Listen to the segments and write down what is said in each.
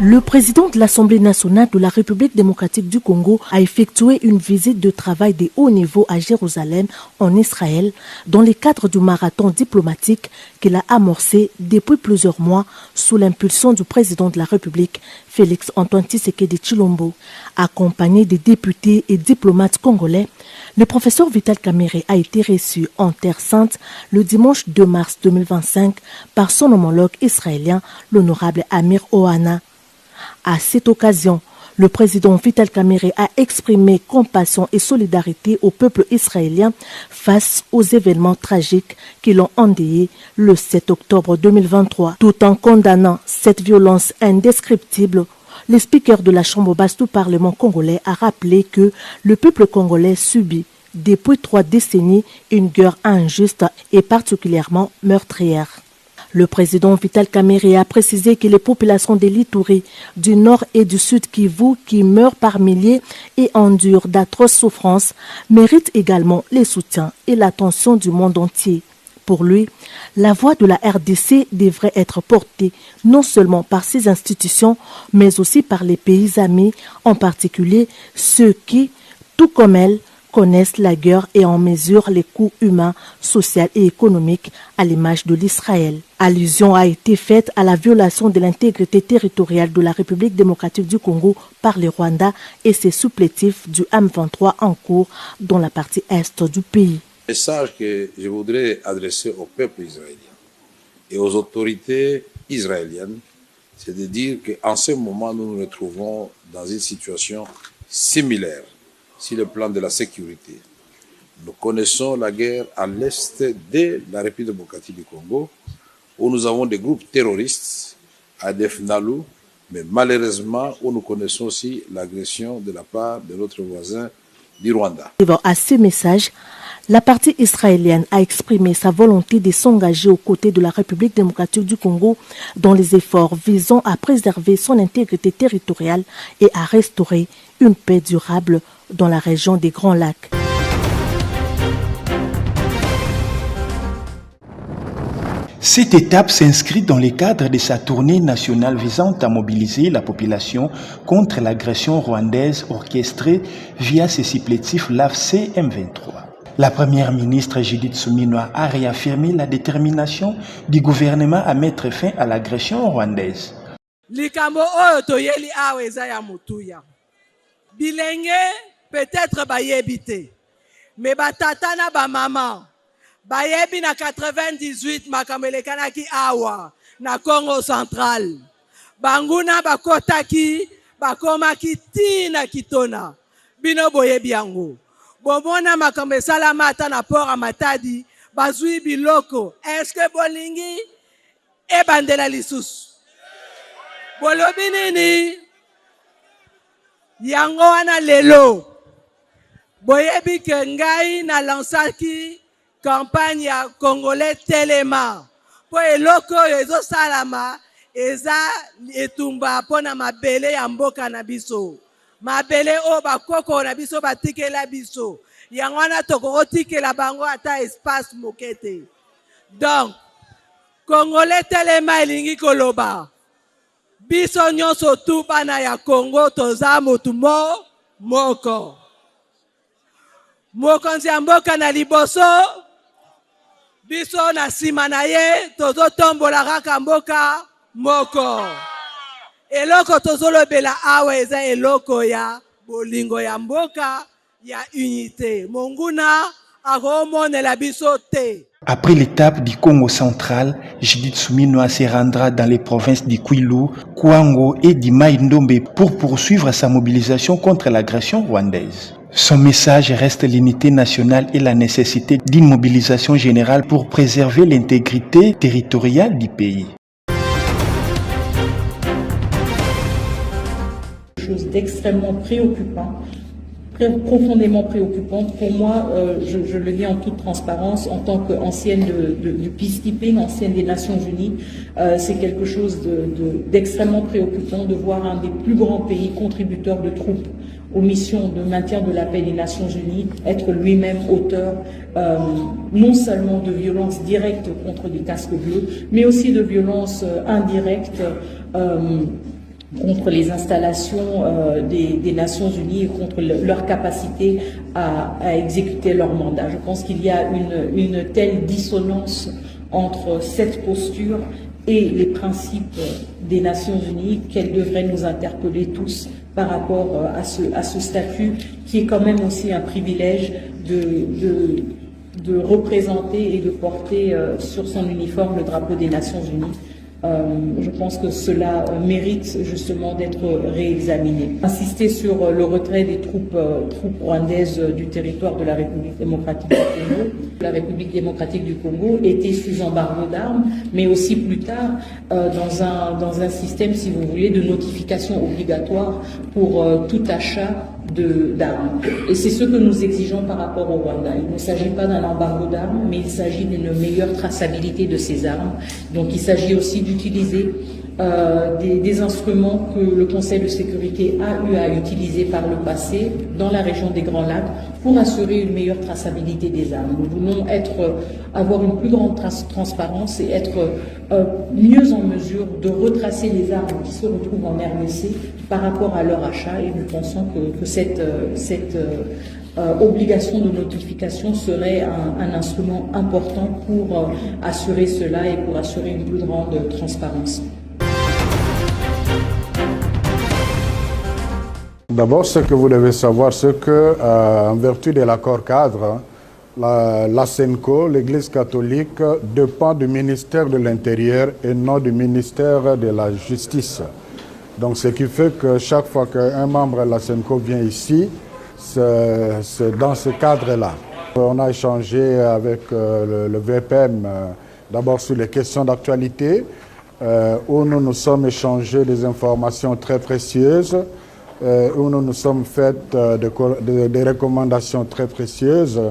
Le président de l'Assemblée nationale de la République démocratique du Congo a effectué une visite de travail de haut niveau à Jérusalem, en Israël, dans le cadre du marathon diplomatique qu'il a amorcé depuis plusieurs mois sous l'impulsion du président de la République, Félix Antoine Tshisekedi Tshilombo. Accompagné des députés et diplomates congolais, le professeur Vital Kamerhe a été reçu en Terre Sainte le dimanche 2 mars 2025 par son homologue israélien, l'honorable Amir Ohana. À cette occasion, le président Vital Kamerhe a exprimé compassion et solidarité au peuple israélien face aux événements tragiques qui l'ont endeuillé le 7 octobre 2023. Tout en condamnant cette violence indescriptible, le speaker de la Chambre basse du Parlement congolais a rappelé que le peuple congolais subit depuis 3 décennies une guerre injuste et particulièrement meurtrière. Le président Vital Kamerhe a précisé que les populations des Lituri, du nord et du sud Kivu, qui meurent par milliers et endurent d'atroces souffrances, méritent également les soutiens et l'attention du monde entier. Pour lui, la voix de la RDC devrait être portée non seulement par ses institutions, mais aussi par les pays amis, en particulier ceux qui, tout comme elle, connaissent la guerre et en mesurent les coûts humains, sociaux et économiques à l'image de l'Israël. Allusion a été faite à la violation de l'intégrité territoriale de la République démocratique du Congo par le Rwanda et ses supplétifs du M23 en cours dans la partie est du pays. Le message que je voudrais adresser au peuple israélien et aux autorités israéliennes, c'est de dire qu'en ce moment, nous nous retrouvons dans une situation similaire sur le plan de la sécurité. Nous connaissons la guerre à l'est de la République démocratique du Congo, où nous avons des groupes terroristes, ADF Nalu, mais malheureusement, où nous connaissons aussi l'agression de la part de notre voisin du Rwanda. À ce message, la partie israélienne a exprimé sa volonté de s'engager aux côtés de la République démocratique du Congo dans les efforts visant à préserver son intégrité territoriale et à restaurer une paix durable dans la région des Grands Lacs. Cette étape s'inscrit dans le cadre de sa tournée nationale visant à mobiliser la population contre l'agression rwandaise orchestrée via ses supplétifs l'AFC M23. La première ministre Judith Suminwa a réaffirmé la détermination du gouvernement à mettre fin à l'agression rwandaise. Peut-être bayebite, mais batata na ba maman bayebi na 98 makamelekana ki awa na Congo central banguna bakotaki bakomaki tina kitona bino boyebi yango bomona makambe salamata na port à Matadi bazui biloko est-ce que bolingi e bandela lisusu bolobi nini yango wana lelo boyebi ke ngai na lansaki campagne ya Congolais Telema po eloko oyo ezosalama eza etumba mpona mabele ya mboka na biso mabele oyo bakoko na biso batikela biso yango wana tokokotikela bango ata espace moke te. Donc Congolais Telema elingi koloba biso nyonso tu bana ya Congo toza motu moko mokonzi ya mboka na liboso biso na nsima na ye tozotombola kaka mboka moko eloko tozolobela awa eza eloko ya bolingo ya mboka ya unité monguna akomonela biso te. Après l'étape du Congo central, Judith Suminwa se rendra dans les provinces du Kwilu, Kwango et du Mai-Ndombe pour poursuivre sa mobilisation contre l'agression rwandaise. Son message reste l'unité nationale et la nécessité d'une mobilisation générale pour préserver l'intégrité territoriale du pays. Chose d'extrêmement préoccupant. Profondément préoccupante. Pour moi, je le dis en toute transparence, en tant qu'ancienne du peacekeeping, ancienne des Nations Unies, c'est quelque chose d'extrêmement préoccupant de voir un des plus grands pays contributeurs de troupes aux missions de maintien de la paix des Nations Unies être lui-même auteur non seulement de violences directes contre des casques bleus, mais aussi de violences indirectes contre les installations des Nations Unies et contre leur capacité à exécuter leur mandat. Je pense qu'il y a une telle dissonance entre cette posture et les principes des Nations Unies qu'elle devrait nous interpeller tous par rapport à ce statut qui est quand même aussi un privilège de représenter et de porter sur son uniforme le drapeau des Nations Unies. Je pense que cela mérite justement d'être réexaminé. Insister sur le retrait des troupes rwandaises du territoire de la République démocratique du Congo. La République démocratique du Congo était sous embargo d'armes, mais aussi plus tard dans un système, si vous voulez, de notification obligatoire pour tout achat d'armes. Et c'est ce que nous exigeons par rapport au Rwanda. Il ne s'agit pas d'un embargo d'armes, mais il s'agit d'une meilleure traçabilité de ces armes. Donc il s'agit aussi d'utiliser des instruments que le Conseil de sécurité a eu à utiliser par le passé dans la région des Grands Lacs pour assurer une meilleure traçabilité des armes. Nous voulons avoir une plus grande transparence et être mieux en mesure de retracer les armes qui se retrouvent en RDC par rapport à leur achat, et nous pensons que cette obligation de notification serait un instrument important pour assurer cela et pour assurer une plus grande transparence. D'abord, ce que vous devez savoir, c'est que, en vertu de l'accord cadre, la SENCO, l'Église catholique, dépend du ministère de l'Intérieur et non du ministère de la Justice. Donc, ce qui fait que chaque fois qu'un membre de la SENCO vient ici, c'est dans ce cadre-là. On a échangé avec le VPM, d'abord sur les questions d'actualité, où nous nous sommes échangés des informations très précieuses, où nous nous sommes fait des recommandations très précieuses,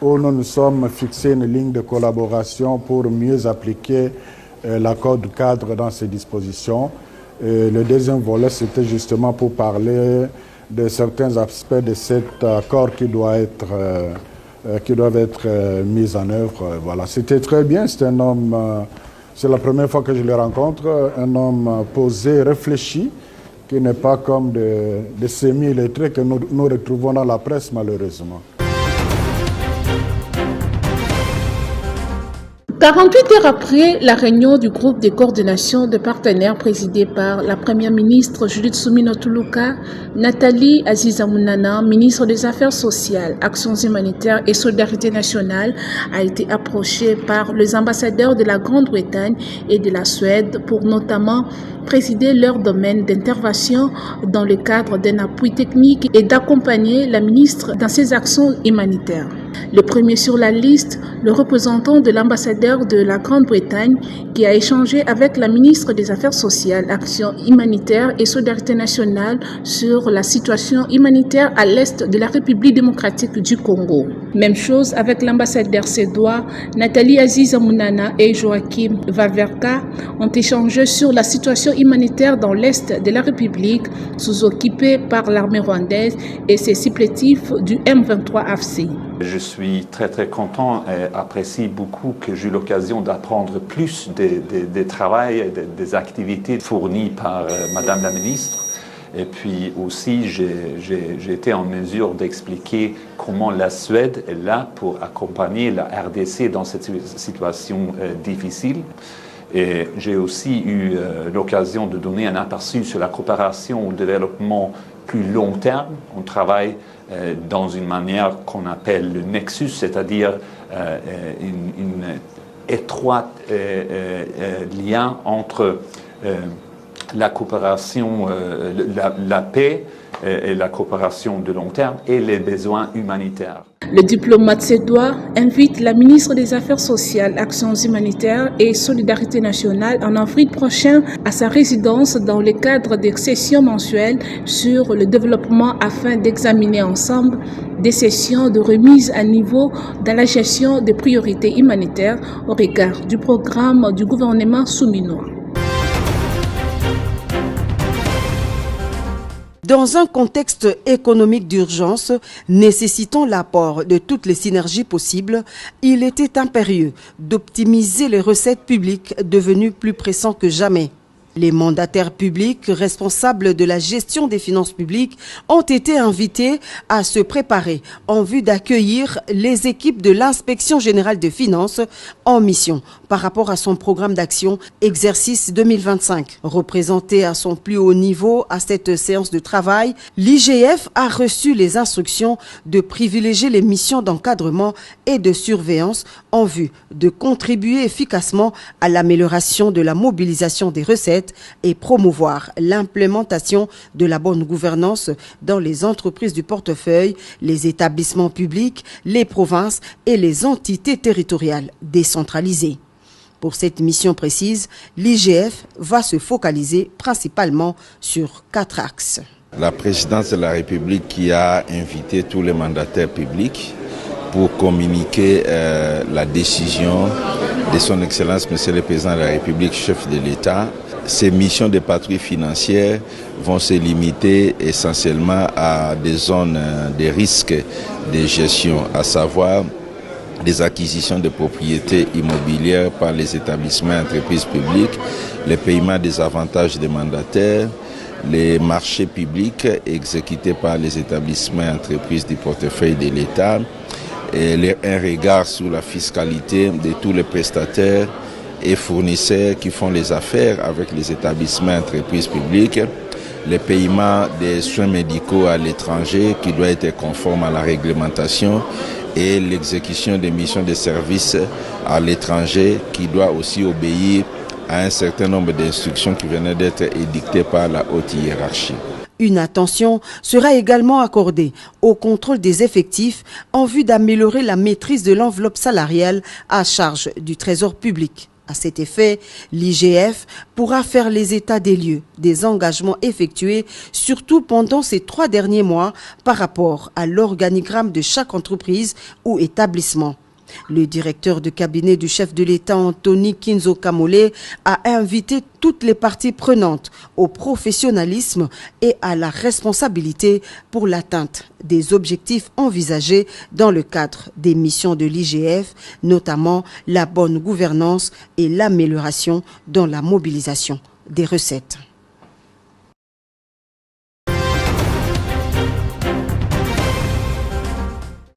où nous nous sommes fixés une ligne de collaboration pour mieux appliquer l'accord de cadre dans ses dispositions. Et le deuxième volet, c'était justement pour parler de certains aspects de cet accord qui doivent être mis en œuvre. Voilà, c'était très bien. C'est un homme, c'est la première fois que je le rencontre, un homme posé, réfléchi, qui n'est pas comme des semi-illettrés que nous retrouvons dans la presse, malheureusement. 48 heures après la réunion du groupe de coordination de partenaires présidé par la première ministre Judith Suminwa Tuluka, Nathalie Aziza-Munana, ministre des Affaires sociales, Actions humanitaires et Solidarité nationale, a été approchée par les ambassadeurs de la Grande-Bretagne et de la Suède pour notamment présider leur domaine d'intervention dans le cadre d'un appui technique et d'accompagner la ministre dans ses actions humanitaires. Le premier sur la liste, le représentant de l'ambassadeur de la Grande-Bretagne qui a échangé avec la ministre des Affaires sociales, Actions humanitaires et Solidarité nationale sur la situation humanitaire à l'est de la République démocratique du Congo. Même chose avec l'ambassadeur suédois Nathalie Aziza-Munana et Joachim Wawerka ont échangé sur la situation humanitaire dans l'est de la République, sous-occupée par l'armée rwandaise et ses supplétifs du M23 AFC. Je suis très content et apprécie beaucoup que j'ai eu l'occasion d'apprendre plus des travails, des activités fournies par Madame la ministre. Et puis aussi, j'ai été en mesure d'expliquer comment la Suède est là pour accompagner la RDC dans cette situation difficile. Et j'ai aussi eu l'occasion de donner un aperçu sur la coopération au développement plus long terme. On travaille dans une manière qu'on appelle le nexus, c'est-à-dire une étroite lien entre la coopération, la paix et la coopération de long terme et les besoins humanitaires. Le diplomate suédois invite la ministre des Affaires sociales, Actions humanitaires et Solidarité nationale en avril prochain à sa résidence dans le cadre des sessions mensuelles sur le développement afin d'examiner ensemble des sessions de remise à niveau dans la gestion des priorités humanitaires au regard du programme du gouvernement Suminwa. Dans un contexte économique d'urgence, nécessitant l'apport de toutes les synergies possibles, il était impérieux d'optimiser les recettes publiques devenues plus pressantes que jamais. Les mandataires publics responsables de la gestion des finances publiques ont été invités à se préparer en vue d'accueillir les équipes de l'Inspection générale des finances en mission par rapport à son programme d'action exercice 2025. Représenté à son plus haut niveau à cette séance de travail, l'IGF a reçu les instructions de privilégier les missions d'encadrement et de surveillance en vue de contribuer efficacement à l'amélioration de la mobilisation des recettes et promouvoir l'implémentation de la bonne gouvernance dans les entreprises du portefeuille, les établissements publics, les provinces et les entités territoriales décentralisées. Pour cette mission précise, l'IGF va se focaliser principalement sur 4 axes. La présidence de la République qui a invité tous les mandataires publics pour communiquer la décision de son Excellence Monsieur le Président de la République, chef de l'État. Ces missions de patrouille financière vont se limiter essentiellement à des zones de risque de gestion, à savoir des acquisitions de propriétés immobilières par les établissements et entreprises publiques, le paiement des avantages des mandataires, les marchés publics exécutés par les établissements et entreprises du portefeuille de l'État, et un regard sur la fiscalité de tous les prestataires et fournisseurs qui font les affaires avec les établissements et entreprises publiques, le paiement des soins médicaux à l'étranger qui doit être conforme à la réglementation et l'exécution des missions de services à l'étranger qui doit aussi obéir à un certain nombre d'instructions qui venaient d'être édictées par la haute hiérarchie. Une attention sera également accordée au contrôle des effectifs en vue d'améliorer la maîtrise de l'enveloppe salariale à charge du Trésor public. À cet effet, l'IGF pourra faire les états des lieux des engagements effectués, surtout pendant ces 3 derniers mois, par rapport à l'organigramme de chaque entreprise ou établissement. Le directeur de cabinet du chef de l'État, Anthony Kinzo Kamole, a invité toutes les parties prenantes au professionnalisme et à la responsabilité pour l'atteinte des objectifs envisagés dans le cadre des missions de l'IGF, notamment la bonne gouvernance et l'amélioration dans la mobilisation des recettes.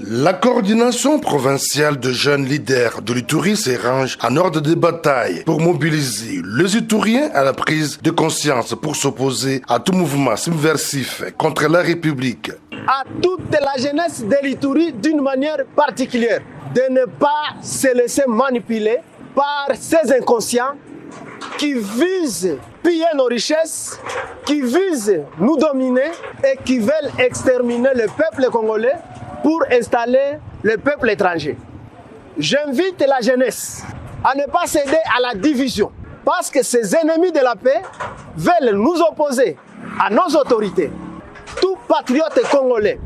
La coordination provinciale de jeunes leaders de l'Ituri se range en ordre de bataille pour mobiliser les Ituriens à la prise de conscience pour s'opposer à tout mouvement subversif contre la République. À toute la jeunesse de l'Ituri d'une manière particulière, de ne pas se laisser manipuler par ces inconscients qui visent piller nos richesses, qui visent nous dominer et qui veulent exterminer le peuple congolais pour installer le peuple étranger. J'invite la jeunesse à ne pas céder à la division, parce que ces ennemis de la paix veulent nous opposer à nos autorités. Tout patriote congolais,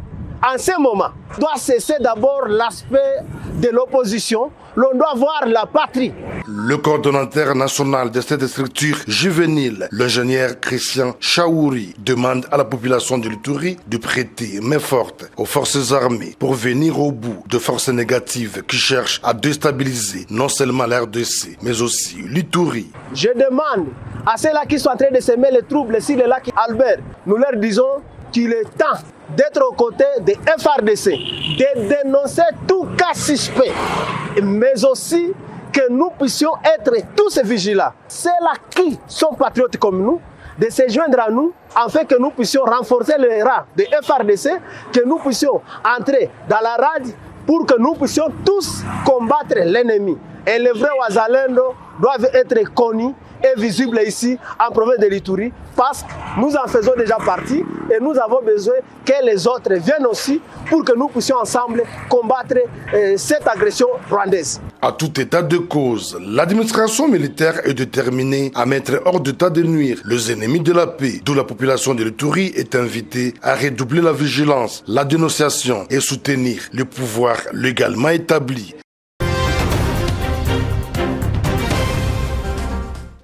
en ce moment, doit cesser d'abord l'aspect de l'opposition. L'on doit voir la patrie. Le coordonnateur national de cette structure juvénile, l'ingénieur Christian Chaouri, demande à la population de l'Ituri de prêter main forte aux forces armées pour venir au bout de forces négatives qui cherchent à déstabiliser non seulement la RDC, mais aussi l'Ituri. Je demande à ceux-là qui sont en train de semer les troubles sur le lac Albert, nous leur disons qu'il est temps d'être aux côtés des FRDC, de dénoncer tout cas suspect, mais aussi que nous puissions être tous vigilants. Ceux-là qui sont patriotes comme nous, de se joindre à nous, afin que nous puissions renforcer les rangs des FRDC, que nous puissions entrer dans la rade pour que nous puissions tous combattre l'ennemi. Et les vrais Ouazalendo doivent être connus et visibles ici en province de l'Ituri, parce que nous en faisons déjà partie et nous avons besoin que les autres viennent aussi pour que nous puissions ensemble combattre cette agression rwandaise. À tout état de cause, l'administration militaire est déterminée à mettre hors d'état de nuire les ennemis de la paix, d'où la population de l'Ituri est invitée à redoubler la vigilance, la dénonciation et soutenir le pouvoir légalement établi.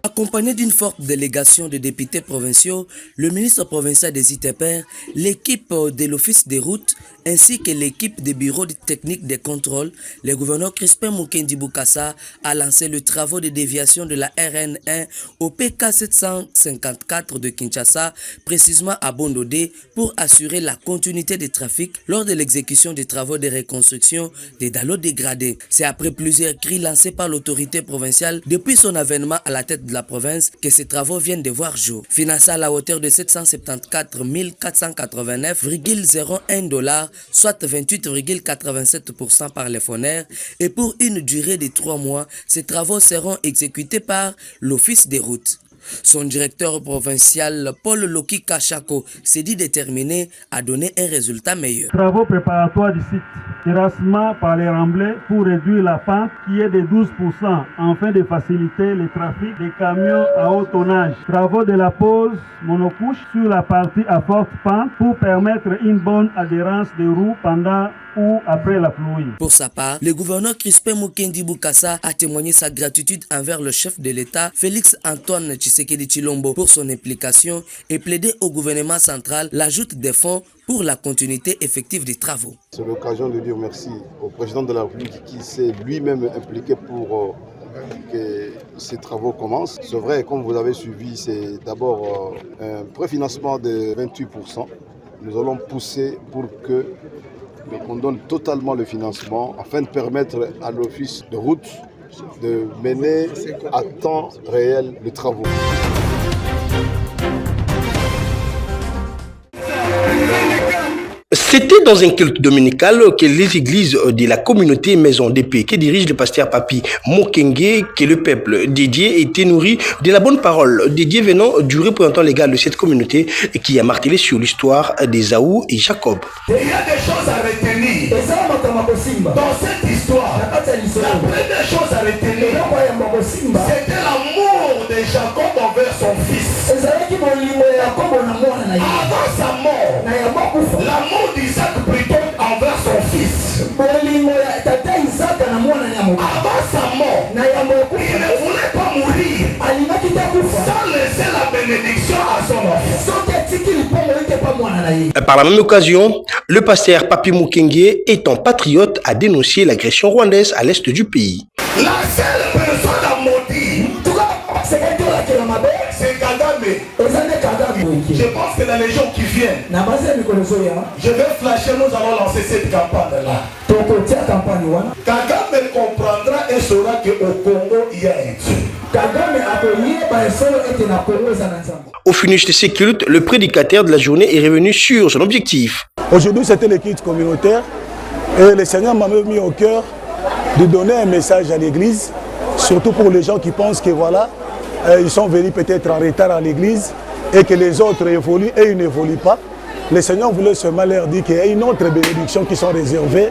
Accompagné d'une forte délégation de députés provinciaux, le ministre provincial des ITPR, l'équipe de l'Office des routes ainsi que l'équipe des bureaux techniques de contrôle, le gouverneur Crispin Mukendi Bokassa a lancé le travaux de déviation de la RN1 au PK 754 de Kinshasa, précisément à Bondodé, pour assurer la continuité des trafics lors de l'exécution des travaux de reconstruction des dallots dégradés. C'est après plusieurs cris lancés par l'autorité provinciale depuis son avènement à la tête de la province que ces travaux viennent de voir jour. Financés à la hauteur de 774 489,01 $, soit 28,87% par les FONER, et pour une durée de 3 mois, ces travaux seront exécutés par l'Office des routes. Son directeur provincial, Paul Loki Kachako, s'est dit déterminé à donner un résultat meilleur. Travaux préparatoires du site, terrassement par les remblais pour réduire la pente qui est de 12% afin de faciliter le trafic des camions à haut tonnage. Travaux de la pose monocouche sur la partie à forte pente pour permettre une bonne adhérence des roues pendant ou après la pluie. Pour sa part, le gouverneur Crispin Mukendi Bokassa a témoigné sa gratitude envers le chef de l'État, Félix Antoine Tshisekedi Tshilombo, pour son implication et plaidé au gouvernement central l'ajout des fonds pour la continuité effective des travaux. C'est l'occasion de dire merci au président de la République qui s'est lui-même impliqué pour que ces travaux commencent. C'est vrai, comme vous avez suivi, c'est d'abord un préfinancement de 28%. Nous allons pousser pour que on donne totalement le financement afin de permettre à l'office de route de mener à temps réel les travaux. C'était dans un culte dominical que les églises de la communauté Maison d'Épée, que dirige le pasteur Papi Mokenge, que le peuple dédié était nourri de la bonne parole dédiée venant du représentant légal de cette communauté qui a martelé sur l'histoire d'Ésaü et Jacob. Il y a des choses à retenir. Dans cette histoire, la première chose à retenir, c'était l'amour de Jacob envers son fils. Avant sa mort, l'amour d'Isaac plutôt envers son fils. Avant sa mort, il ne voulait pas mourir sans laisser la bénédiction à son enfant. Par la même occasion, le pasteur Papi Mokenge, étant patriote, a dénoncé l'agression rwandaise à l'est du pays. La seule personne à maudire, c'est Kagame. Je pense que dans les jours qui viennent, je vais flasher, nous allons lancer cette campagne-là. Kagame comprendra et saura qu'au Congo, il y a un Dieu. Au finish de ces cultes, le prédicateur de la journée est revenu sur son objectif. Aujourd'hui, c'était le culte communautaire et le Seigneur m'a mis au cœur de donner un message à l'église, surtout pour les gens qui pensent que voilà, ils sont venus peut-être en retard à l'église et que les autres évoluent et ils n'évoluent pas. Le Seigneur voulait seulement leur dire qu'il y a une autre bénédiction qui sont réservées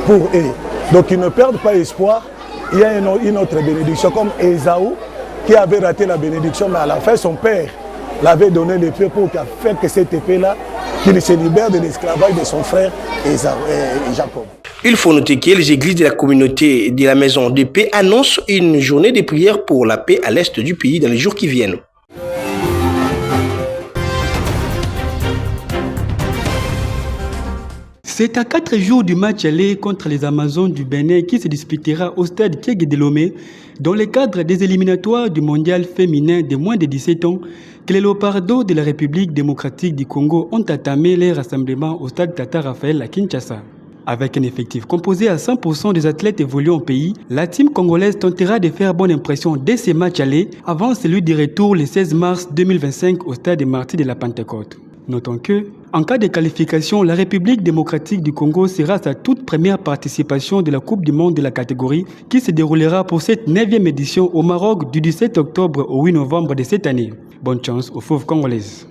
pour eux. Donc ils ne perdent pas espoir. Il y a une autre bénédiction comme Ésaü qui avait raté la bénédiction, mais à la fin son père l'avait donné l'épée pour faire que cette épée-là, qu'il se libère de l'esclavage de son frère Jacob. Il faut noter que les églises de la communauté de la Maison d'Épée annoncent une journée de prière pour la paix à l'est du pays dans les jours qui viennent. C'est à 4 jours du match aller contre les Amazones du Bénin qui se disputera au stade Kégué de Lomé dans le cadre des éliminatoires du mondial féminin de moins de 17 ans que les Léopardos de la République démocratique du Congo ont entamé les rassemblements au stade Tata Raphaël à Kinshasa. Avec un effectif composé à 100% des athlètes évoluant au pays, la team congolaise tentera de faire bonne impression dès ces matchs aller avant celui du retour le 16 mars 2025 au stade des Martyrs de la Pentecôte. Notons que, en cas de qualification, la République démocratique du Congo sera sa toute première participation de la Coupe du Monde de la catégorie qui se déroulera pour cette 9e édition au Maroc du 17 octobre au 8 novembre de cette année. Bonne chance aux fauves congolaises.